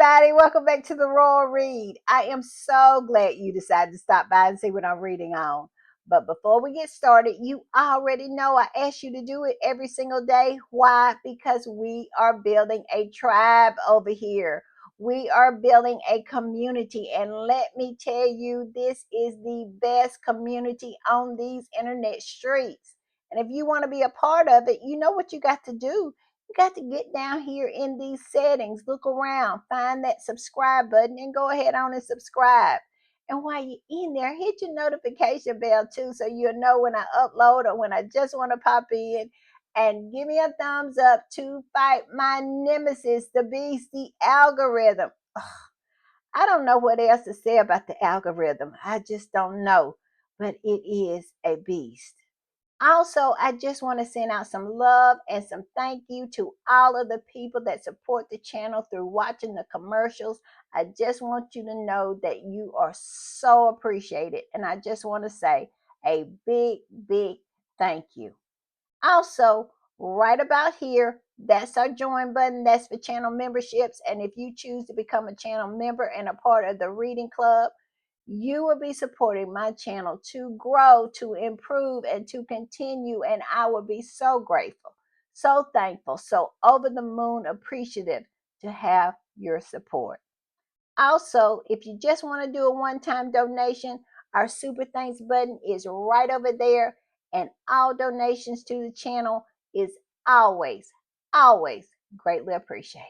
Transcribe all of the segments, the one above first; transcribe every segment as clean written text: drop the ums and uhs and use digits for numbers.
everybody. Welcome back to the Royal Read. I am so glad you decided to stop by and see what I'm reading on. But before we get started, you already know I ask you to do it every single day. Why? Because we are building a tribe over here. We are building a community. And let me tell you, this is the best community on these internet streets. And if you want to be a part of it, you know what you got to do. You got to get down here in these settings, look around, find that subscribe button, and go ahead on and subscribe. And while you're in there, hit your notification bell too, so you'll know when I upload or when I just want to pop in. And give me a thumbs up to fight my nemesis, the beast, the algorithm. Ugh, I don't know what else to say about the algorithm. I just don't know. But it is a beast. Also, I just want to send out some love and some thank you to all of the people that support the channel through watching the commercials. I just want you to know that you are so appreciated. And I just want to say a big, big thank you. Also, right about here, that's our join button. That's for channel memberships. And if you choose to become a channel member and a part of the reading club, you will be supporting my channel to grow, to improve, and to continue. And I will be so grateful, so thankful, so over the moon appreciative to have your support. Also, if you just want to do a one-time donation, our super thanks button is right over there, and all donations to the channel is always, always greatly appreciated.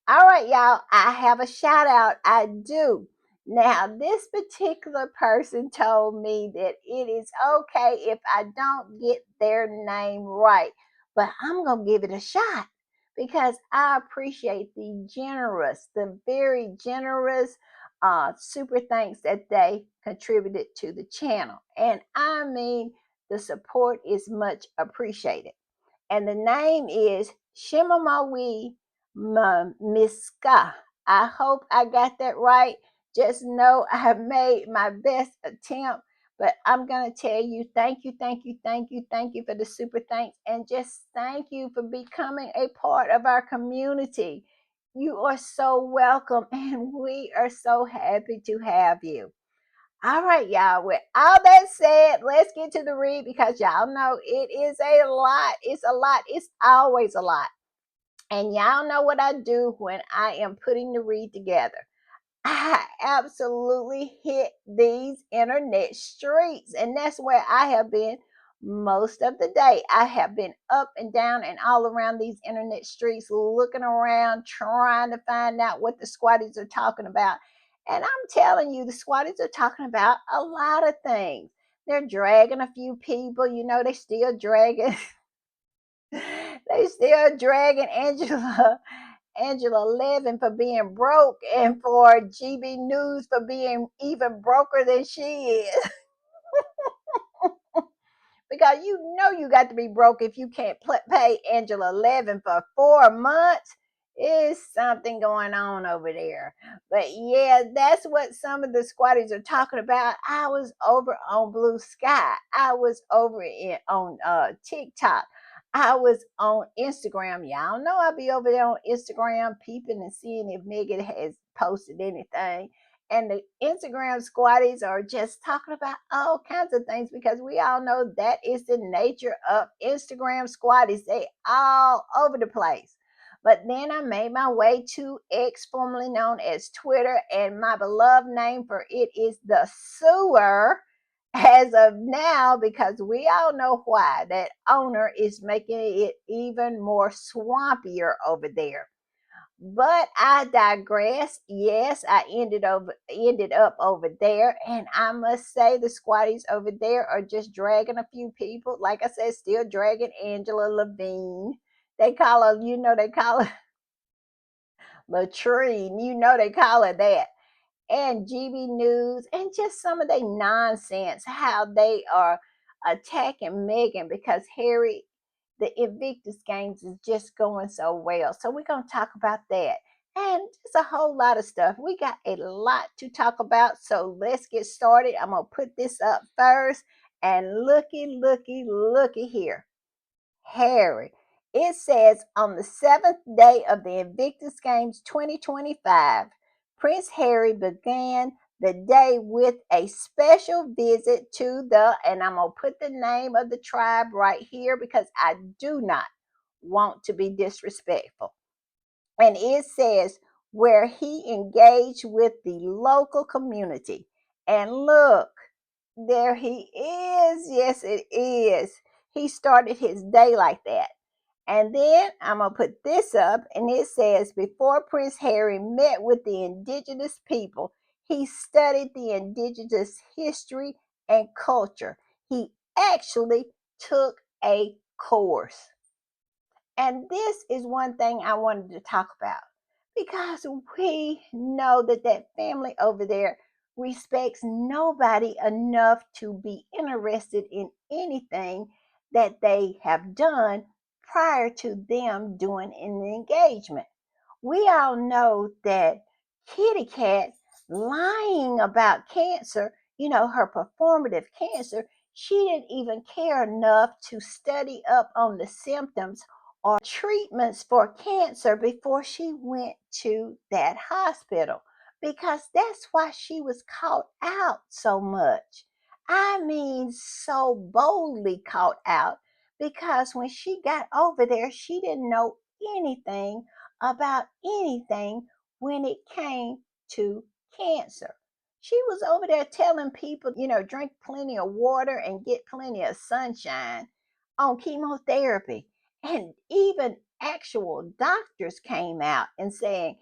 All right, y'all, I have a shout out. I do. Now, this particular person told me that it is okay if I don't get their name right, but I'm going to give it a shot because I appreciate the very generous super thanks that they contributed to the channel. And I mean, the support is much appreciated. And the name is Shimamawi Miska. I hope I got that right. Just know I have made my best attempt, but I'm going to tell you thank you, thank you, thank you, thank you for the super thanks, and just thank you for becoming a part of our community. You are so welcome, and we are so happy to have you. All right, y'all. With all that said, let's get to the read because y'all know it is a lot. It's a lot. It's always a lot. And y'all know what I do when I am putting the read together. I absolutely hit these internet streets, and that's where I have been most of the day. I have been up and down and all around these internet streets, looking around, trying to find out what the squatties are talking about. And I'm telling you, the squatties are talking about a lot of things. They're dragging a few people, they still dragging. They still dragging Angela Levin for being broke and for GB News for being even broker than she is. Because you got to be broke if you can't pay Angela Levin for 4 months. Is something going on over there. But yeah, that's what some of the squatties are talking about. I was over on Blue Sky. I was over on TikTok. I was on Instagram. Y'all know I'll be over there on Instagram peeping and seeing if Megan has posted anything. And the Instagram squatties are just talking about all kinds of things because we all know that is the nature of Instagram squatties. They all over the place. But then I made my way to X, formerly known as Twitter, and my beloved name for it is the sewer as of now, because we all know why. That owner is making it even more swampier over there. But I digress. Yes, I ended up over there, and I must say the squatties over there are just dragging a few people. Like I said, still dragging Angela Levine. They call her, they call her latrine. They call her that. And GB News, and just some of their nonsense, how they are attacking Meghan because Harry, the Invictus games is just going so well. So we're going to talk about that. And just a whole lot of stuff. We got a lot to talk about. So let's get started. I'm going to put this up first. And looky here. Harry It says on the seventh day of the Invictus Games 2025, Prince Harry began the day with a special visit to and I'm going to put the name of the tribe right here because I do not want to be disrespectful. And it says, where he engaged with the local community. And look, there he is. Yes, it is. He started his day like that. And then I'm going to put this up, and it says, before Prince Harry met with the indigenous people, he studied the indigenous history and culture. He actually took a course. And this is one thing I wanted to talk about because we know that that family over there respects nobody enough to be interested in anything that they have done prior to them doing an engagement. We all know that Kitty Cat lying about cancer, her performative cancer, she didn't even care enough to study up on the symptoms or treatments for cancer before she went to that hospital because that's why she was caught out so much. I mean, so boldly caught out because when she got over there, she didn't know anything about anything when it came to cancer. She was over there telling people, drink plenty of water and get plenty of sunshine on chemotherapy. And even actual doctors came out and said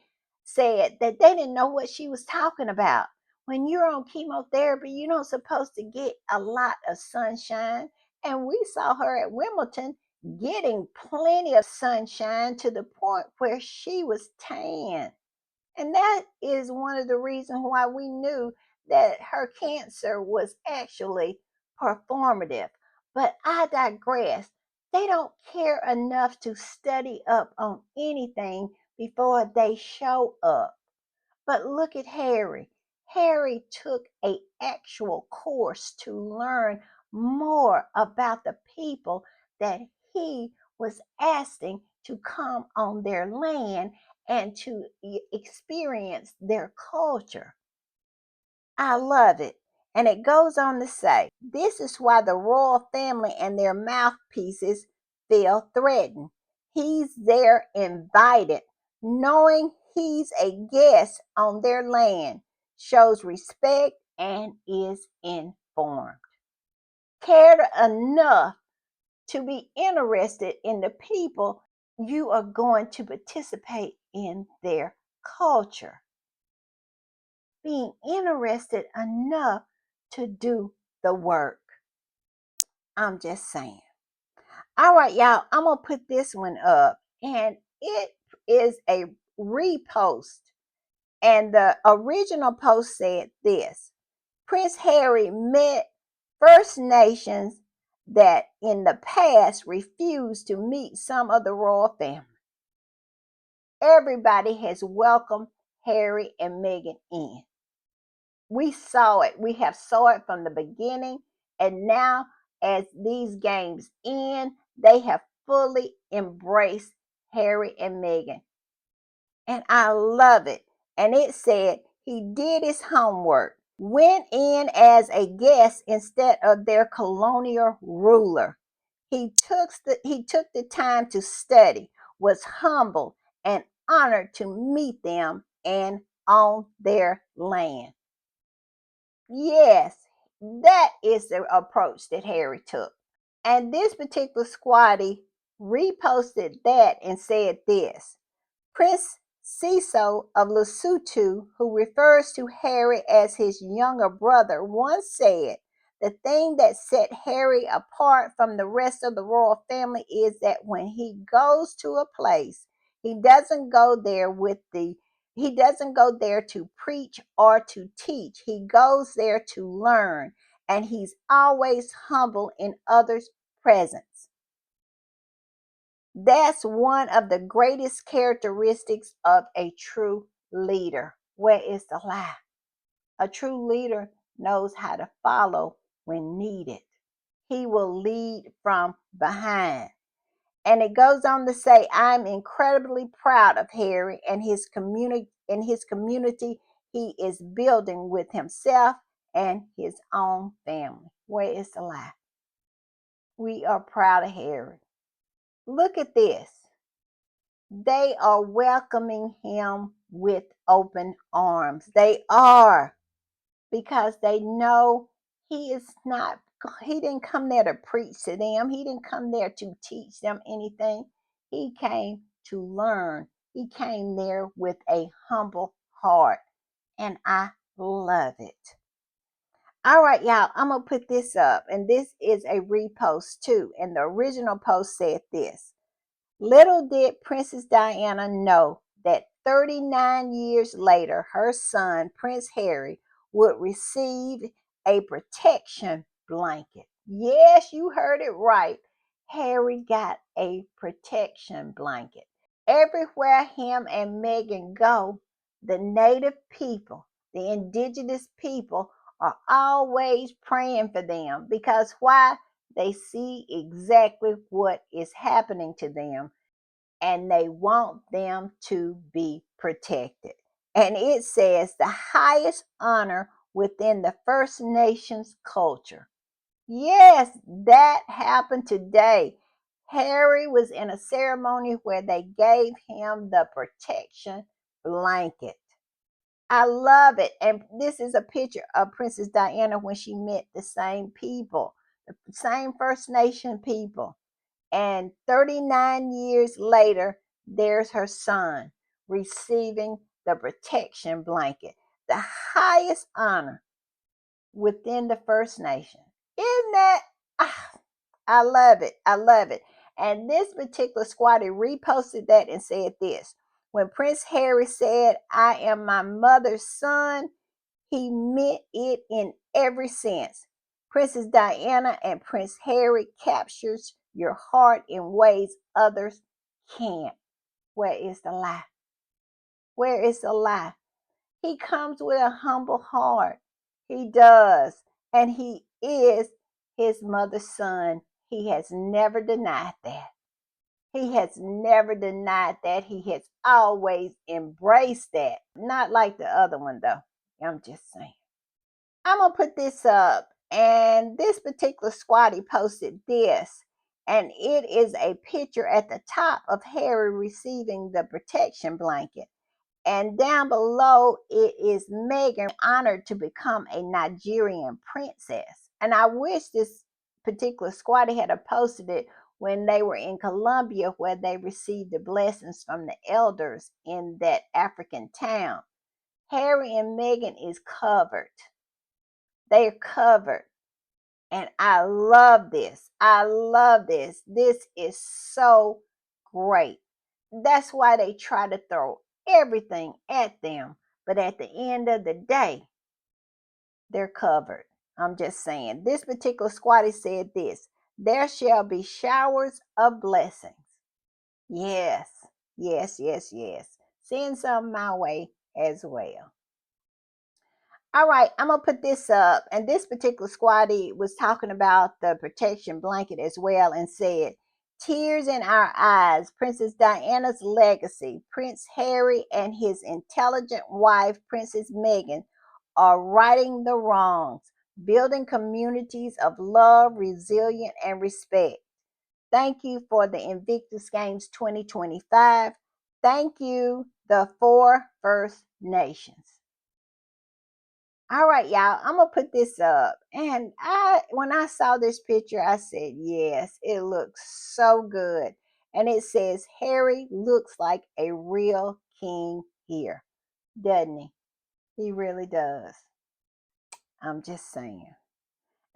that they didn't know what she was talking about. When you're on chemotherapy, you're not supposed to get a lot of sunshine. And we saw her at Wimbledon getting plenty of sunshine to the point where she was tan. And that is one of the reasons why we knew that her cancer was actually performative. But I digress. They don't care enough to study up on anything before they show up. But look at Harry. Harry took a actual course to learn more about the people that he was asking to come on their land and to experience their culture. I love it. And it goes on to say, this is why the royal family and their mouthpieces feel threatened. He's there invited, knowing he's a guest on their land, shows respect and is informed. Cared enough to be interested in the people you are going to participate in their culture. Being interested enough to do the work. I'm just saying. All right, y'all, I'm going to put this one up, and it is a repost. And the original post said this: Prince Harry met First Nations that in the past refused to meet some of the royal family. Everybody has welcomed Harry and Meghan in. We saw it. We have saw it from the beginning. And now as these games end, they have fully embraced Harry and Meghan. And I love it. And it said he did his homework, went in as a guest instead of their colonial ruler. He took the time to study, was humble and honored to meet them and on their land. Yes, that is the approach that Harry took. And this particular squatty reposted that and said this: Prince Siso of Lesotho, who refers to Harry as his younger brother, once said, the thing that set Harry apart from the rest of the royal family is that when he goes to a place, he doesn't go there he doesn't go there to preach or to teach. He goes there to learn, and he's always humble in others' presence. That's one of the greatest characteristics of a true leader. Where is the lie? A true leader knows how to follow when needed. He will lead from behind. And it goes on to say, I'm incredibly proud of Harry and his community he is building with himself and his own family. Where is the lie? We are proud of Harry. Look at this. They are welcoming him with open arms. They are, because they know he is not, he didn't come there to preach to them. He didn't come there to teach them anything. He came to learn. He came there with a humble heart. And I love it. All right, y'all, I'm going to put this up. And this is a repost too. And the original post said this: little did Princess Diana know that 39 years later, her son, Prince Harry, would receive a protection blanket. Yes, you heard it right. Harry got a protection blanket. Everywhere him and Meghan go, the native people, the indigenous people, are always praying for them, because why? They see exactly what is happening to them, and they want them to be protected. And it says the highest honor within the First Nations culture. Yes, that happened today. Harry was in a ceremony where they gave him the protection blanket. I love it. And this is a picture of Princess Diana when she met the same people, the same First Nation people. And 39 years later, there's her son receiving the protection blanket, the highest honor within the First Nation. Isn't that? ah, I love it. I love it. And this particular squatter reposted that and said this: when Prince Harry said, I am my mother's son, he meant it in every sense. Princess Diana and Prince Harry captures your heart in ways others can't. Where is the lie? Where is the lie? He comes with a humble heart. He does. And he is his mother's son. He has never denied that. He has never denied that. He has always embraced that. Not like the other one, though. I'm just saying. I'm going to put this up. And this particular squatty posted this. And it is a picture at the top of Harry receiving the protection blanket. And down below, it is Meghan, honored to become a Nigerian princess. And I wish this particular squatter had posted it when they were in Colombia, where they received the blessings from the elders in that African town. Harry and Meghan is covered. They're covered. And I love this. I love this. This is so great. That's why they try to throw everything at them. But at the end of the day, they're covered. I'm just saying. This particular squatter said this: there shall be showers of blessings. Yes, yes, yes, yes. Send some my way as well. All right, I'm gonna put this up. And this particular squatty was talking about the protection blanket as well, and said, tears in our eyes, Princess Diana's legacy. Prince Harry and his intelligent wife, Princess Meghan, are righting the wrongs, building communities of love, resilience, and respect. Thank you for the Invictus Games 2025. Thank you, the four First Nations. All right, y'all, I'm gonna put this up. And when I saw this picture, I said, yes, it looks so good. And it says, Harry looks like a real king here, doesn't he? He really does. I'm just saying.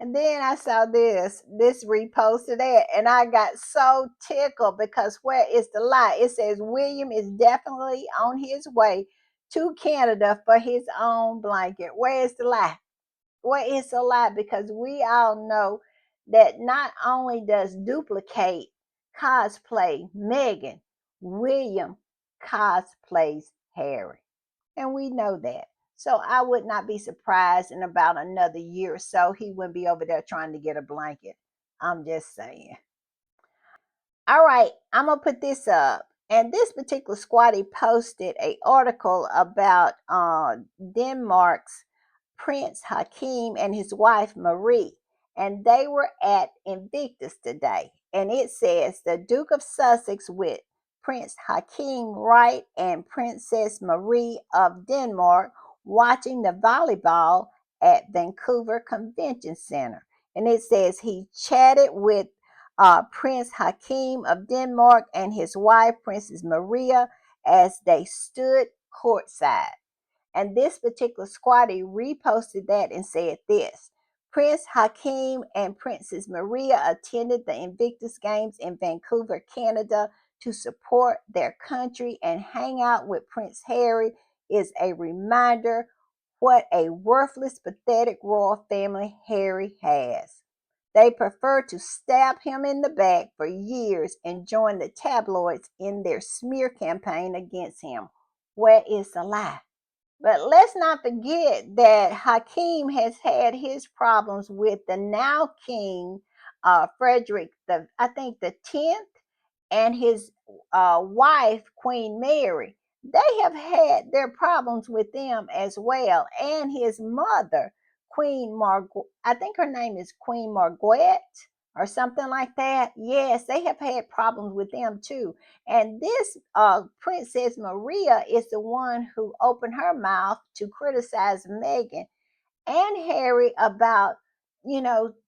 And then I saw this reposted that, and I got so tickled, because where is the lie? It says William is definitely on his way to Canada for his own blanket. Where is the lie? Well, it's a lot, because we all know that not only does Duplicate cosplay Meghan, William cosplays Harry. And we know that. So I would not be surprised in about another year or so he wouldn't be over there trying to get a blanket. I'm just saying. All right, I'm gonna put this up. And this particular squatty posted a article about Denmark's Prince Hakeem and his wife Marie, and they were at Invictus today. And it says the Duke of Sussex with Prince Hakeem Wright and Princess Marie of Denmark watching the volleyball at Vancouver Convention Center. And it says he chatted with Prince Hakeem of Denmark and his wife, Princess Maria, as they stood courtside. And this particular squatty reposted that and said this: Prince Hakeem and Princess Maria attended the Invictus Games in Vancouver, Canada to support their country, and hang out with Prince Harry is a reminder what a worthless, pathetic royal family Harry has. They prefer to stab him in the back for years and join the tabloids in their smear campaign against him. Where is the lie? But let's not forget that Hakeem has had his problems with the now king, Frederick, I think the 10th, and his wife, Queen Mary. They have had their problems with them as well. And his mother, Queen Margaret, I think her name is Queen Margaret or something like that. Yes, they have had problems with them too. And this Princess Maria is the one who opened her mouth to criticize Meghan and Harry about,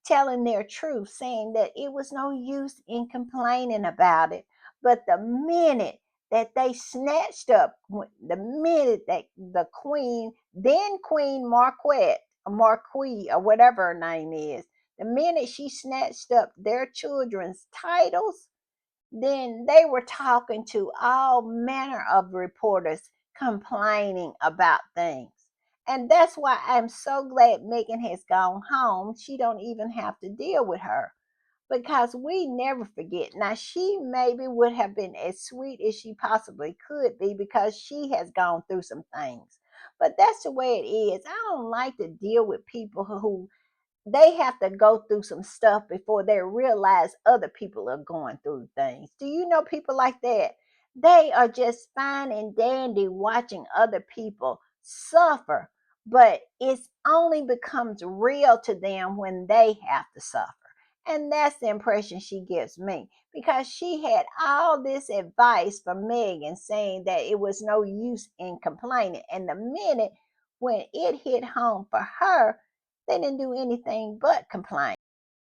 telling their truth, saying that it was no use in complaining about it. But the minute that they snatched up, the minute that the Queen, then Queen Marquis, or whatever her name is, the minute she snatched up their children's titles, then they were talking to all manner of reporters complaining about things. And that's why I'm so glad Megan has gone home. She don't even have to deal with her, because we never forget. Now, she maybe would have been as sweet as she possibly could be because she has gone through some things. But that's the way it is. I don't like to deal with people who they have to go through some stuff before they realize other people are going through things. Do you know people like that? They are just fine and dandy watching other people suffer, but it only becomes real to them when they have to suffer. And that's the impression she gives me, because she had all this advice from Megan saying that it was no use in complaining. And the minute when it hit home for her, they didn't do anything but complain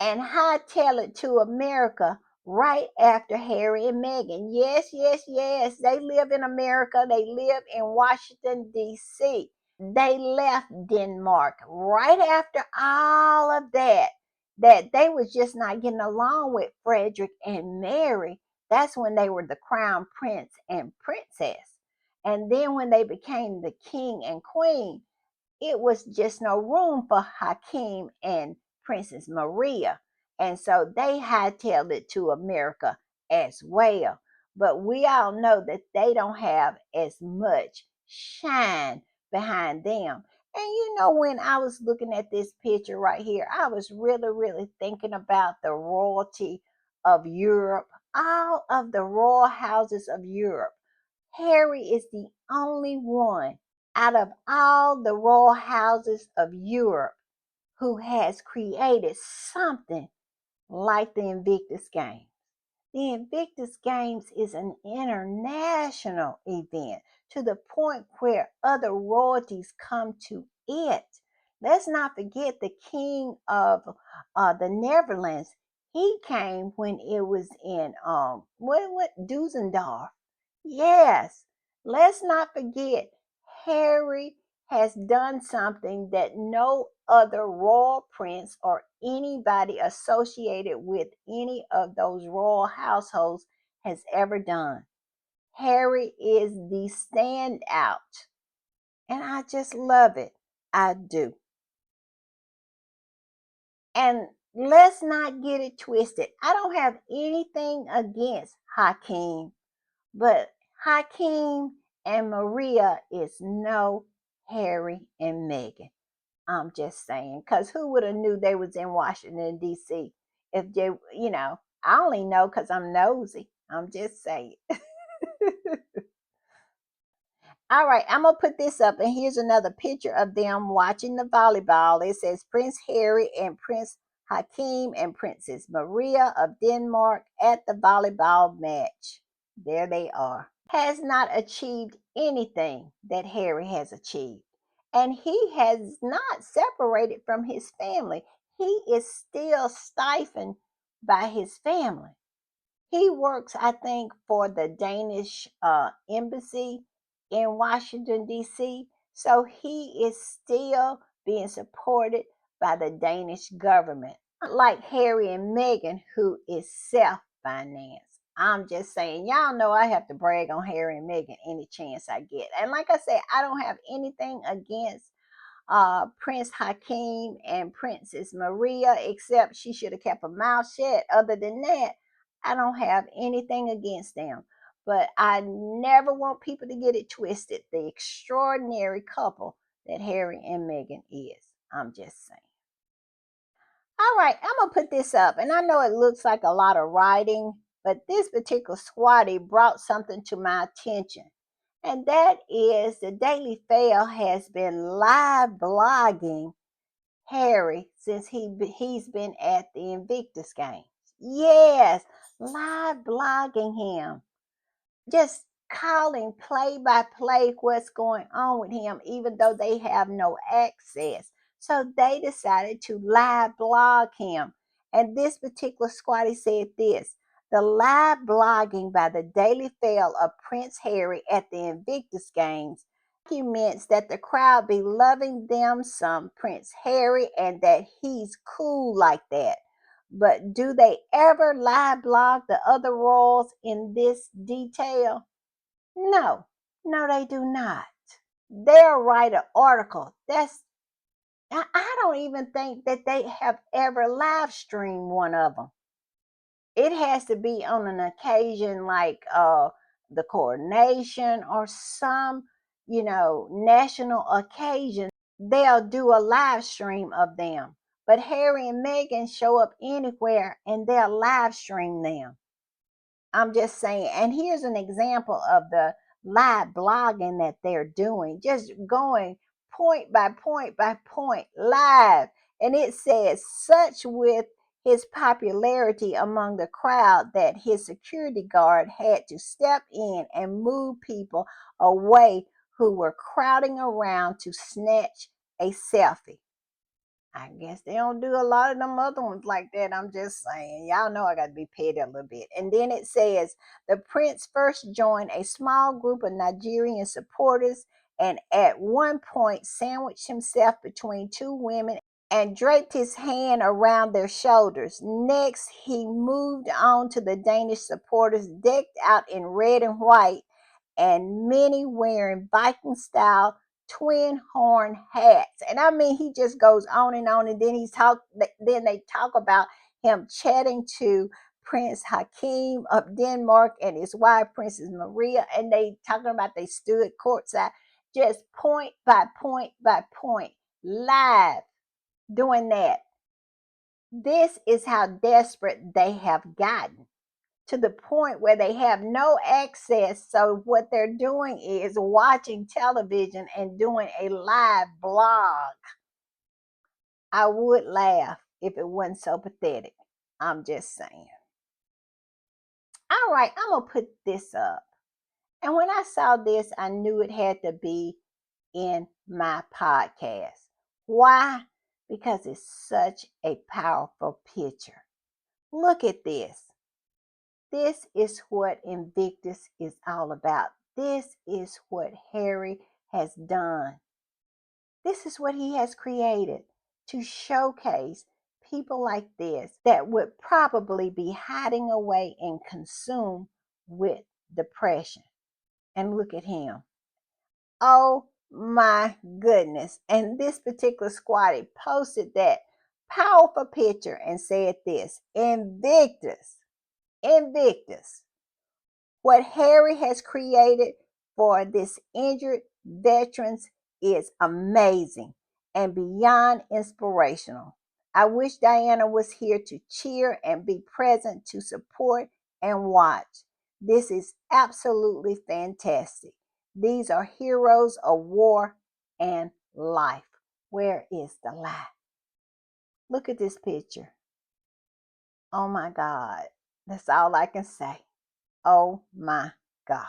and hightail it to America right after Harry and Meghan. Yes, yes, yes. They live in America. They live in Washington, D.C. They left Denmark right after all of that they was just not getting along with Frederick and Mary. That's when they were the crown prince and princess. And then when they became the king and queen, it was just no room for Hakeem and Princess Maria. And so they hightailed it to America as well. But we all know that they don't have as much shine behind them. And when I was looking at this picture right here, I was really, really thinking about the royalty of Europe, all of the royal houses of Europe. Harry is the only one out of all the royal houses of Europe who has created something like the Invictus Games. The Invictus Games is an international event to the point where other royalties come to it. Let's not forget the King of the Netherlands. He came when it was in what Dusseldorf. Yes, let's not forget Harry has done something that no other royal prince or anybody associated with any of those royal households has ever done. Harry is the standout, and I just love it. I do. And let's not get it twisted. I don't have anything against Hakeem, but Hakeem and Maria is no Harry and Meghan. I'm just saying, because who would have knew they was in Washington D.C. if they, I only know because I'm nosy. I'm just saying. All right, I'm gonna put this up, and here's another picture of them watching the volleyball. It says Prince Harry and Prince Hakeem and Princess Maria of Denmark at the volleyball match. There they are. Has not achieved anything that Harry has achieved, and he has not separated from his family. He is still stifled by his family. He works, I think, for the Danish embassy in Washington, D.C. So he is still being supported by the Danish government. Like Harry and Meghan, who is self financed. I'm just saying, y'all know I have to brag on Harry and Meghan any chance I get. And like I said, I don't have anything against Prince Hakeem and Princess Maria, except she should have kept her mouth shut. Other than that, I don't have anything against them. But I never want people to get it twisted. The extraordinary couple that Harry and Meghan is. I'm just saying. All right, I'm going to put this up. And I know it looks like a lot of writing, but this particular squatty brought something to my attention. And that is the Daily Fail has been live blogging Harry since he's been at the Invictus games. Yes, live blogging him, just calling play by play what's going on with him, even though they have no access. So they decided to live blog him. And this particular squatty said this: the live blogging by the Daily Fail of Prince Harry at the Invictus Games documents that the crowd be loving them some Prince Harry and that he's cool like that. But do they ever live blog the other royals in this detail? No, no, they do not. They'll write an article. I don't even think that they have ever live streamed one of them. It has to be on an occasion like the coronation or some, national occasion. They'll do a live stream of them. But Harry and Meghan show up anywhere and they'll live stream them. I'm just saying. And here's an example of the live blogging that they're doing, just going point by point by point live. And it says, such with his popularity among the crowd that his security guard had to step in and move people away who were crowding around to snatch a selfie. I guess they don't do a lot of them other ones like that. I'm just saying. Y'all know I got to be petty a little bit. And then it says the prince first joined a small group of Nigerian supporters and at one point sandwiched himself between two women and draped his hand around their shoulders. Next, he moved on to the Danish supporters decked out in red and white and many wearing Viking style twin horn hats. And I mean, he just goes on, and then then they talk about him chatting to Prince Hakeem of Denmark and his wife Princess Maria, and they talking about they stood courtside, just point by point by point, live doing that. This is how desperate they have gotten, to the point where they have no access. So what they're doing is watching television and doing a live blog. I would laugh if it wasn't so pathetic. I'm just saying. All right, I'm going to put this up. And when I saw this, I knew it had to be in my podcast. Why? Because it's such a powerful picture. Look at this. This is what Invictus is all about. This is what Harry has done. This is what he has created to showcase people like this that would probably be hiding away and consumed with depression. And look at him. Oh my goodness. And this particular squatty posted that powerful picture and said this: Invictus, Invictus. What Harry has created for this injured veterans is amazing and beyond inspirational. I wish Diana was here to cheer and be present to support and watch. This is absolutely fantastic. These are heroes of war and life. Where is the lie? Look at this picture. Oh my God. That's all I can say. Oh my God.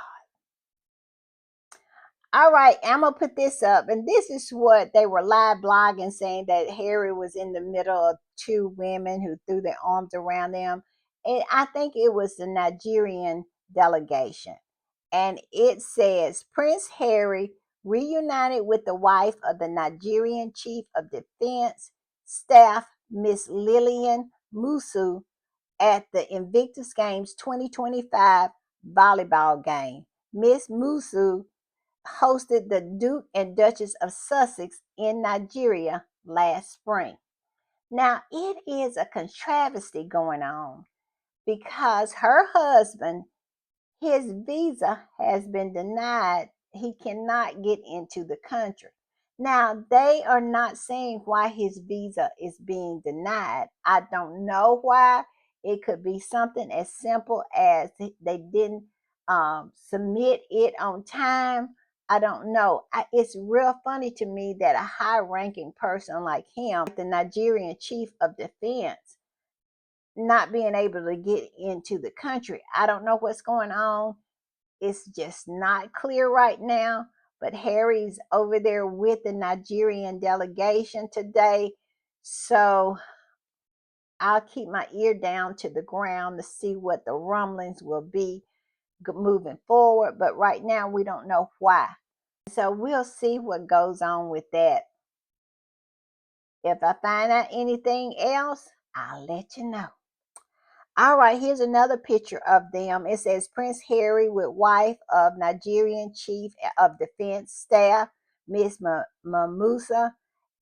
All right, I'm gonna put this up, and this is what they were live blogging, saying that Harry was in the middle of two women who threw their arms around them, and I think it was the Nigerian delegation. And it says Prince Harry reunited with the wife of the Nigerian Chief of Defense Staff, Miss Lillian Musu, at the Invictus Games 2025 volleyball game. Miss Musu hosted the Duke and Duchess of Sussex in Nigeria last spring. Now, it is a controversy going on because her husband, his visa has been denied. He cannot get into the country. Now, they are not saying why his visa is being denied. I don't know why. It could be something as simple as they didn't submit it on time. I don't know. It's real funny to me that a high ranking person like him, the Nigerian chief of defense, not being able to get into the country. I don't know what's going on. It's just not clear right now, but Harry's over there with the Nigerian delegation today. So I'll keep my ear down to the ground to see what the rumblings will be moving forward. But right now, we don't know why. So we'll see what goes on with that. If I find out anything else, I'll let you know. All right, here's another picture of them. It says Prince Harry with wife of Nigerian Chief of Defense Staff, Miss Mamusa,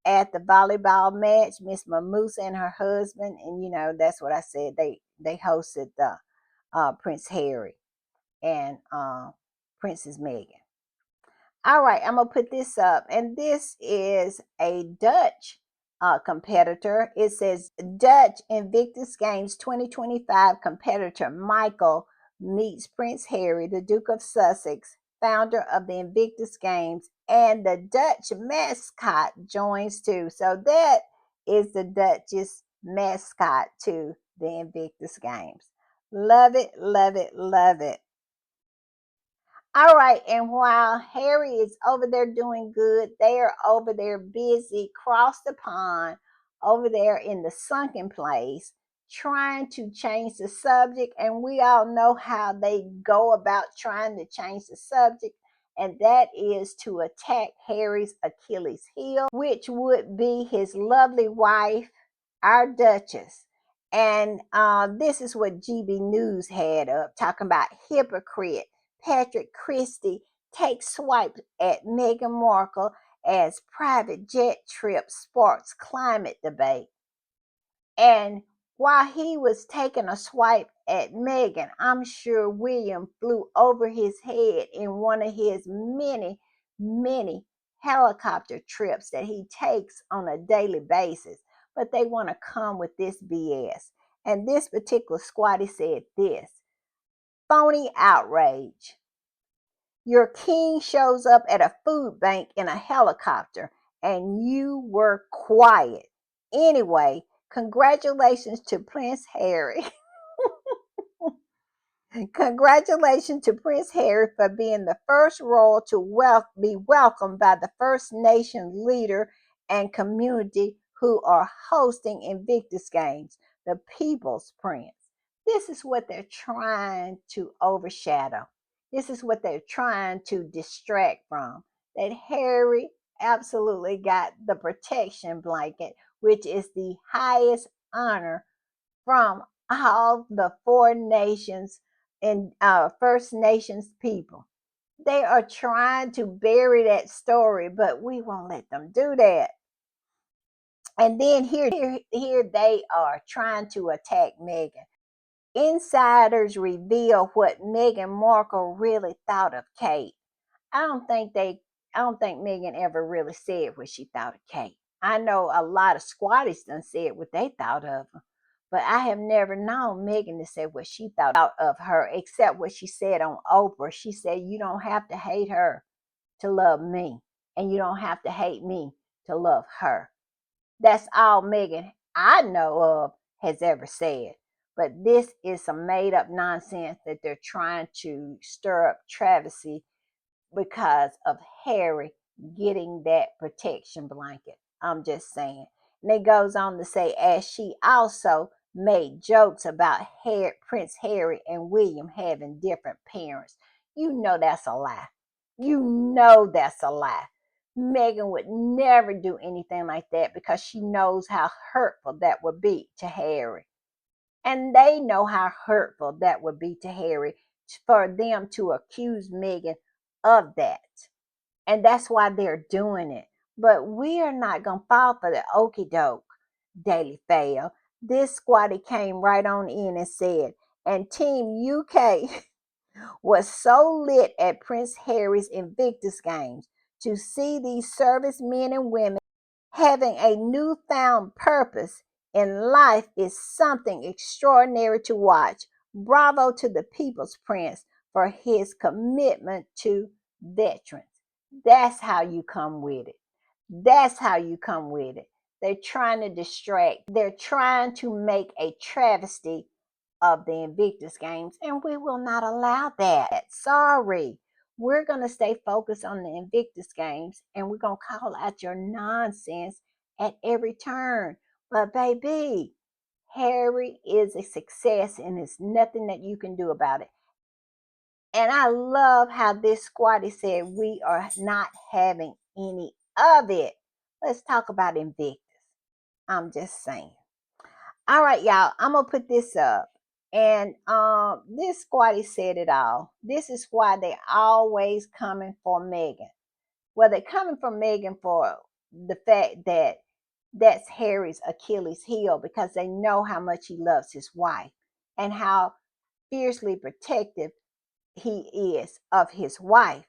at the volleyball match. Miss Mamusa and her husband, and that's what I said. They hosted the Prince Harry and Princess Meghan. All right, I'm gonna put this up, and this is a Dutch competitor. It says Dutch Invictus Games 2025 competitor Michael meets Prince Harry, the Duke of Sussex, founder of the Invictus Games, and the Dutch mascot joins too. So that is the Dutch's mascot to the Invictus Games. Love it, love it, love it. All right, and while Harry is over there doing good, they are over there busy across the pond, over there in the sunken place, trying to change the subject. And we all know how they go about trying to change the subject, and that is to attack Harry's Achilles heel, which would be his lovely wife, our Duchess. And this is what GB News had up talking about hypocrite. Patrick Christie takes swipes at Meghan Markle as private jet trip sparks climate debate. And while he was taking a swipe at Meghan, I'm sure William flew over his head in one of his many, many helicopter trips that he takes on a daily basis. But they want to come with this BS. And this particular squatty said this: phony outrage. Your king shows up at a food bank in a helicopter and you were quiet. Anyway, congratulations to Prince Harry. Congratulations to Prince Harry for being the first royal to be welcomed by the First Nation leader and community who are hosting Invictus Games, the People's Prince. This is what they're trying to overshadow. This is what they're trying to distract from. That Harry absolutely got the protection blanket, which is the highest honor from all the four nations and First Nations people. They are trying to bury that story, but we won't let them do that. And then here they are trying to attack Meghan. Insiders reveal what Meghan Markle really thought of Kate. I don't think Meghan ever really said what she thought of Kate. I know a lot of squatties done said what they thought of her, but I have never known Meghan to say what she thought of her, except what she said on Oprah. She said, "You don't have to hate her to love me, and you don't have to hate me to love her." That's all Meghan I know of has ever said. But this is some made up nonsense that they're trying to stir up travesty because of Harry getting that protection blanket. I'm just saying. And it goes on to say, as she also made jokes about Prince Harry and William having different parents. You know that's a lie. You know that's a lie. Meghan would never do anything like that because she knows how hurtful that would be to Harry. And they know how hurtful that would be to Harry for them to accuse Meghan of that. And that's why they're doing it. But we are not going to fall for the okey doke, Daily Fail. This squatty came right on in and said, and Team UK was so lit at Prince Harry's Invictus games to see these servicemen and women having a newfound purpose in life is something extraordinary to watch. Bravo to the People's Prince for his commitment to veterans. That's how you come with it. That's how you come with it. They're trying to distract. They're trying to make a travesty of the Invictus games, and we will not allow that. Sorry. We're going to stay focused on the Invictus games, and we're going to call out your nonsense at every turn. But, baby, Harry is a success, and there's nothing that you can do about it. And I love how this squatty said we are not having any of it. Let's talk about Invictus. I'm just saying. All right, y'all. I'm gonna put this up. And this squatty said it all. This is why they always coming for Meghan. Well, they're coming for Meghan for the fact that that's Harry's Achilles heel because they know how much he loves his wife and how fiercely protective he is of his wife,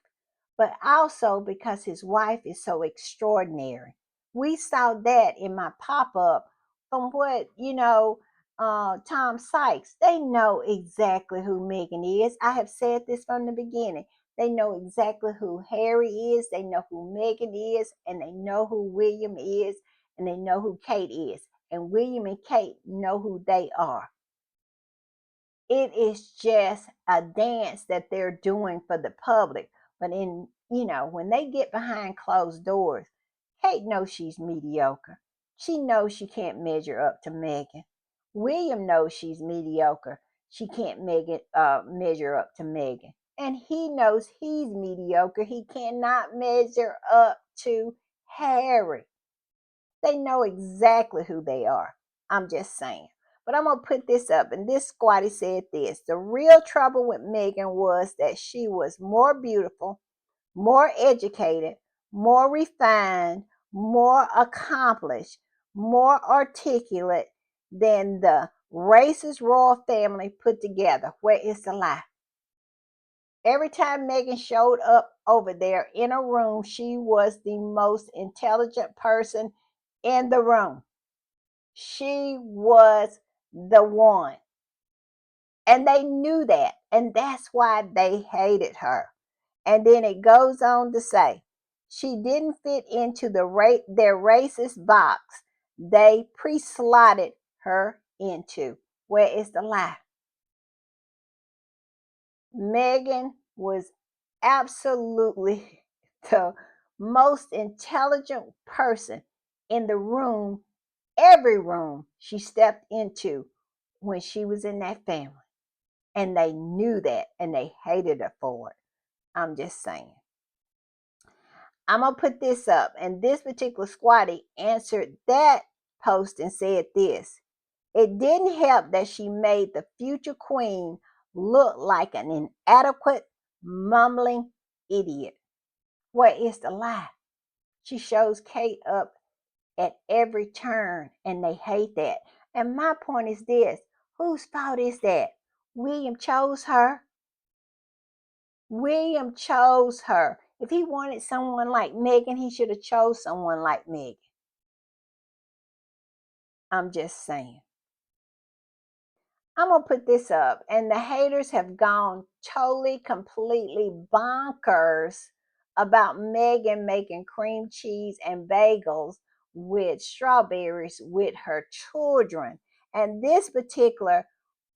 but also because his wife is so extraordinary. We saw that in my pop up from what, Tom Sykes. They know exactly who Meghan is. I have said this from the beginning. They know exactly who Harry is, they know who Meghan is, and they know who William is, and they know who Kate is. And William and Kate know who they are. It is just a dance that they're doing for the public. But when they get behind closed doors, Kate knows she's mediocre. She knows she can't measure up to Meghan. William knows she's mediocre. She can't measure up to Meghan. And he knows he's mediocre. He cannot measure up to Harry. They know exactly who they are. I'm just saying. But I'm going to put this up. And this squatty said this. The real trouble with Meghan was that she was more beautiful, more educated, more refined, more accomplished, more articulate than the racist royal family put together. Where is the lie? Every time Meghan showed up over there in a room, she was the most intelligent person in the room. She was the one. And they knew that. And that's why they hated her. And then it goes on to say, she didn't fit into their racist box they pre-slotted her into. Where is the lie? Meghan was absolutely the most intelligent person in the room, every room she stepped into when she was in that family. And they knew that and they hated her for it. I'm just saying. I'm going to put this up. And this particular squatty answered that post and said this. It didn't help that she made the future queen look like an inadequate, mumbling idiot. Where is the lie? She shows Kate up at every turn, and they hate that. And my point is this, whose fault is that? William chose her. William chose her. If he wanted someone like Meghan, he should have chose someone like Meghan. I'm just saying. I'm gonna put this up, and the haters have gone totally, completely bonkers about Megan making cream cheese and bagels with strawberries with her children. And this particular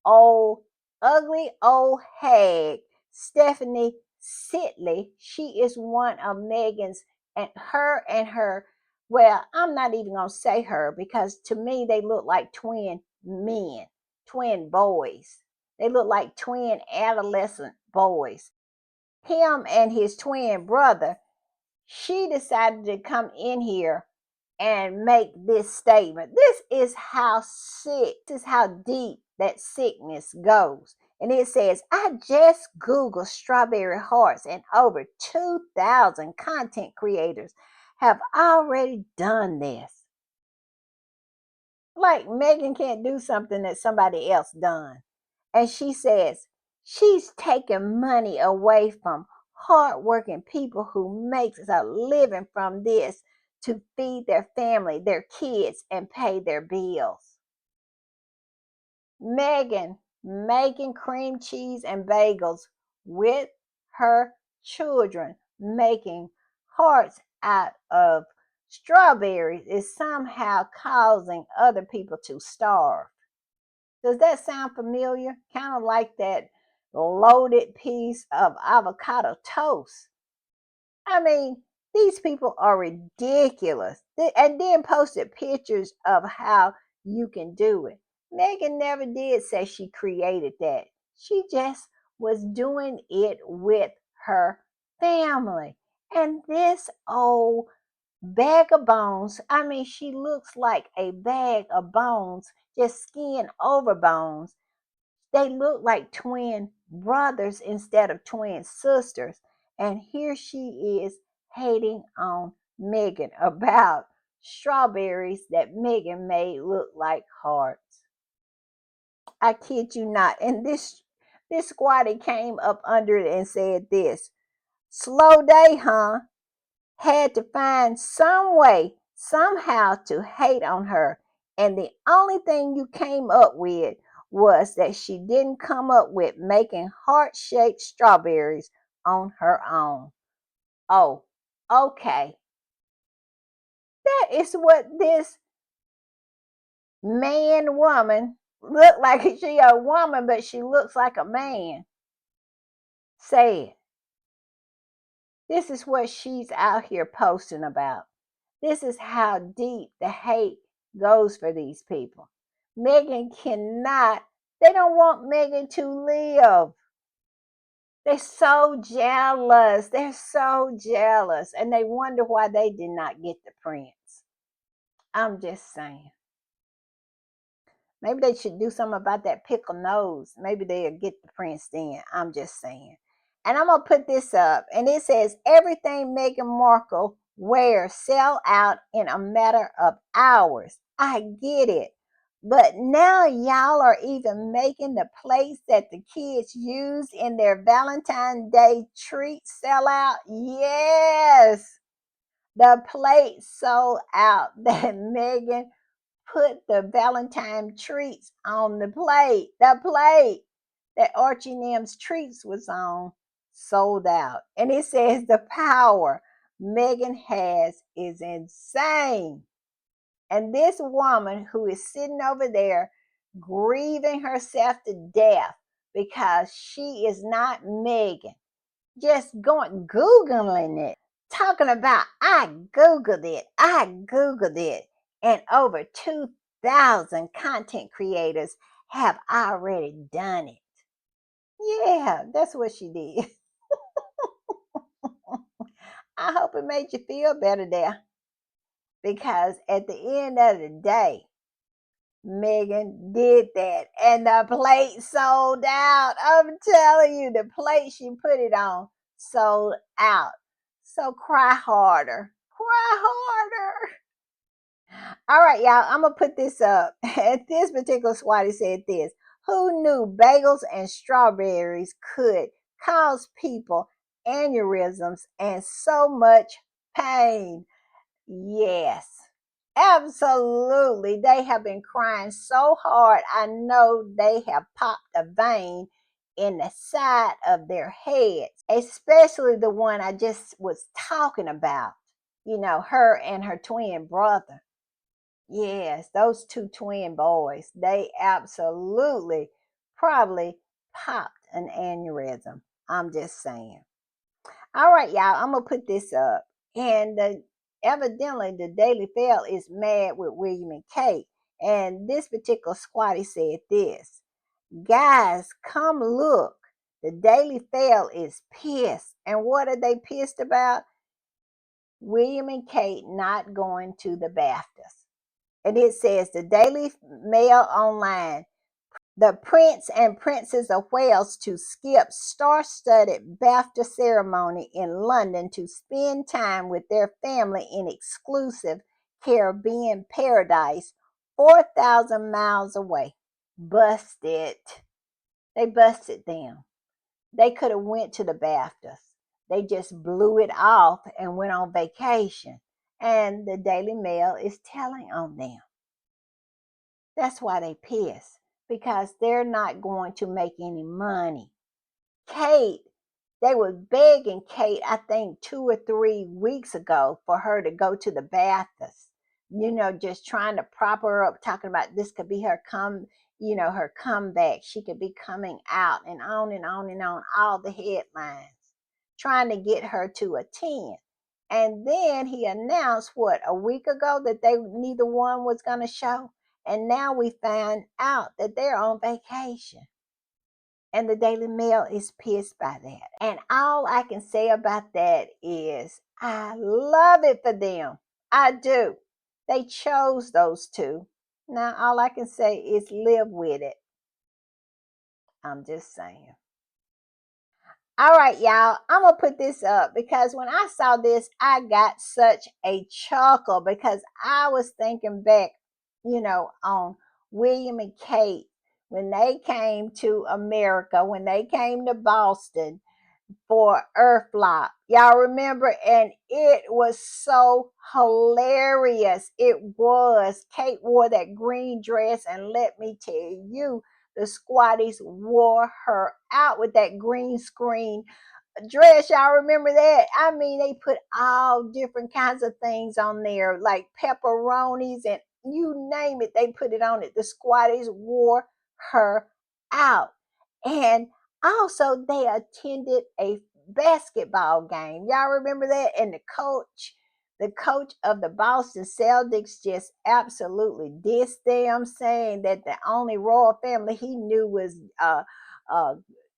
old, ugly old hag, Stephanie Sitley, she is one of Megan's, and her, well, I'm not even gonna say her because to me they look like twin men, twin boys. They look like twin adolescent boys. Him and his twin brother, she decided to come in here and make this statement. This is how sick, this is how deep that sickness goes. And it says, I just Googled strawberry hearts, and over 2,000 content creators have already done this. Like Megan can't do something that somebody else done. And she says she's taking money away from hardworking people who makes a living from this to feed their family, their kids, and pay their bills. Megan making cream cheese and bagels with her children, making hearts out of strawberries is somehow causing other people to starve. Does that sound familiar? Kind of like that loaded piece of avocado toast. I mean, these people are ridiculous. And then posted pictures of how you can do it. Megan never did say she created that. She just was doing it with her family. And this old bag of bones, I mean, she looks like a bag of bones, just skin over bones. They look like twin brothers instead of twin sisters. And here she is hating on Megan about strawberries that Megan made look like hearts. I kid you not. And this squatty came up under it and said this. Slow day, huh? Had to find some way, somehow to hate on her. And the only thing you came up with was that she didn't come up with making heart shaped strawberries on her own. Oh, okay. That is what this man woman look like. She a woman, but she looks like a man. Said. This is what she's out here posting about. This is how deep the hate goes for these people. Megan cannot, they don't want Megan to live. They're so jealous. They're so jealous. And they wonder why they did not get the prince. I'm just saying. Maybe they should do something about that pickle nose. Maybe they'll get the prince then. I'm just saying. And I'm going to put this up. And it says, everything Meghan Markle wears sell out in a matter of hours. I get it. But now y'all are even making the plates that the kids use in their Valentine's Day treats sell out. Yes. The plate sold out that Megan put the Valentine treats on the plate. The plate that Archie and M's treats was on sold out. And it says the power Megan has is insane. And this woman who is sitting over there grieving herself to death because she is not Megan, just going Googling it, talking about I Googled it, and over 2,000 content creators have already done it. Yeah, that's what she did. I hope it made you feel better there because at the end of the day, Megan did that and the plate sold out. I'm telling you, the plate she put it on sold out. So cry harder. Cry harder. All right, y'all, I'm going to put this up. This particular swatty said this. Who knew bagels and strawberries could cause people aneurysms and so much pain? Yes. Absolutely. They have been crying so hard. I know they have popped a vein in the side of their heads, especially the one I just was talking about. Her and her twin brother. Yes, those two twin boys. They absolutely probably popped an aneurysm. I'm just saying. All right, y'all, I'm gonna put this up. And evidently, the Daily Fail is mad with William and Kate. And this particular squatty said this: Guys, come look. The Daily Fail is pissed. And what are they pissed about? William and Kate not going to the BAFTAs. And it says the Daily Mail Online, the Prince and Princess of Wales to skip star-studded BAFTA ceremony in London to spend time with their family in exclusive Caribbean paradise 4,000 miles away. Busted. They busted them. They could have went to the BAFTAs. They just blew it off and went on vacation. And the Daily Mail is telling on them. That's why they pissed, because they're not going to make any money. Kate, they were begging Kate, I think 2 or 3 weeks ago, for her to go to the BAFTAs. Just trying to prop her up, talking about this could be her comeback. She could be coming out, and on and on and on, all the headlines, trying to get her to attend. And then he announced, what, a week ago, that they neither one was going to show. And now we find out that they're on vacation. And the Daily Mail is pissed by that. And all I can say about that is I love it for them. I do. They chose those two. Now all I can say is live with it. I'm just saying. All right, y'all, I'm going to put this up because when I saw this, I got such a chuckle because I was thinking back, on William and Kate when they came to America, when they came to Boston for Earthlock. Y'all remember? And it was so hilarious. It was. Kate wore that green dress, and let me tell you, the squatties wore her out with that green screen dress. Y'all remember that? I mean, they put all different kinds of things on there, like pepperonis and you name it, they put it on it. The squatties wore her out. And also, they attended a basketball game. Y'all remember that? And the coach of the Boston Celtics just absolutely dissed them, saying that the only royal family he knew was uh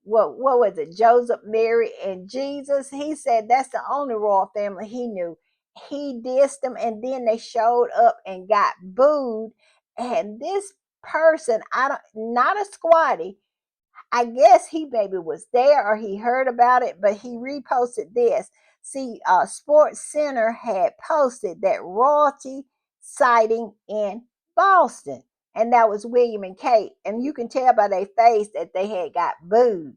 what was it, Joseph, Mary, and Jesus. He said that's the only royal family he knew. He dissed them, and then they showed up and got booed. And this person, I don't, not a squatty, I guess he maybe was there or he heard about it, but he reposted this. See, Sports Center had posted that royalty sighting in Boston, and that was William and Kate. And you can tell by their face that they had got booed.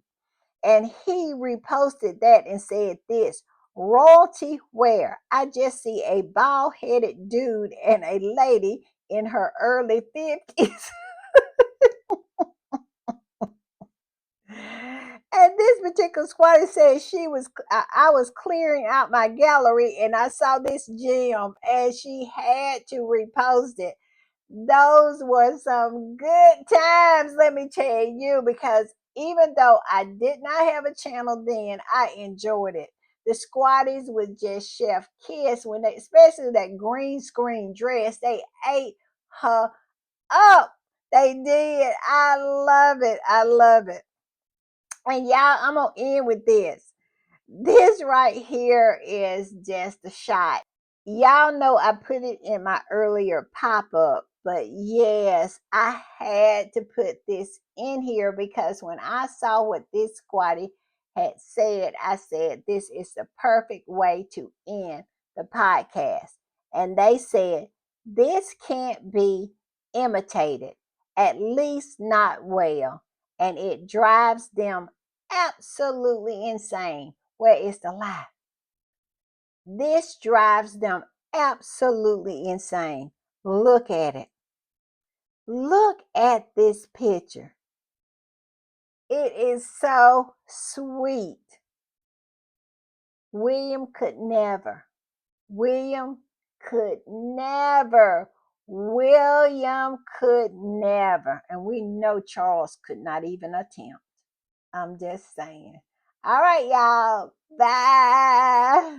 And he reposted that and said this: royalty where? I just see a bald headed dude and a lady in her early 50s. And this particular squatter said I was clearing out my gallery and I saw this gem and she had to repost it. Those were some good times, let me tell you, because even though I did not have a channel then, I enjoyed it. The squatties would just chef kiss when they, especially that green screen dress, they ate her up. They did. I love it. I love it. And y'all, I'm going to end with this. This right here is just a shot. Y'all know I put it in my earlier pop-up, but yes, I had to put this in here because when I saw what this squatty had said, I said, this is the perfect way to end the podcast. And they said, this can't be imitated, at least not well. And it drives them absolutely insane. Where is the lie? This drives them absolutely insane. Look at it. Look at this picture. It is so sweet. William could never. William could never. William could never. And we know Charles could not even attempt. I'm just saying. All right, y'all. Bye.